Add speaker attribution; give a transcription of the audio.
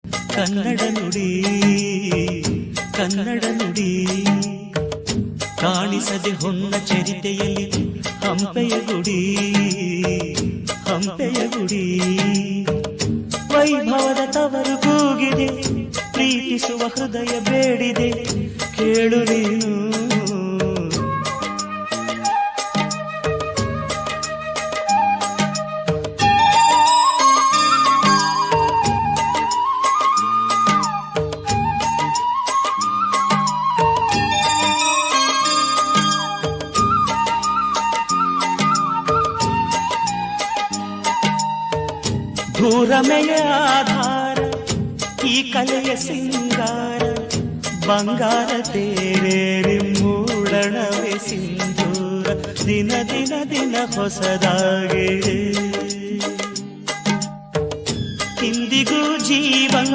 Speaker 1: ಕನ್ನಡ ನುಡಿ ಕನ್ನಡ ನುಡಿ ಕಾಣಿಸದೆ ಹೊನ್ನ ಚರಿತೆಯಲ್ಲಿ ಹಂಪೆಯ ಗುಡಿ ಹಂಪೆಯ ಗುಡಿ ವೈಭವದ ತವರು ಕೂಗಿದೆ ಪ್ರೀತಿಸುವ ಹೃದಯ ಬೇಡಿದೆ ಕೇಳು ನೀನು ಭೂರಮೆಯ ಆಧಾರ ಈ ಕಲೆಯ ಸಿಂಗಾರ ಬಂಗಾರ ತೇರೇರಿ ಮೂಡಣವೇ ಸಿಂಧೂರ ದಿನ ದಿನ ದಿನ ಹೊಸದಾಗಿದೆ ಇಂದಿಗೂ ಜೀವನ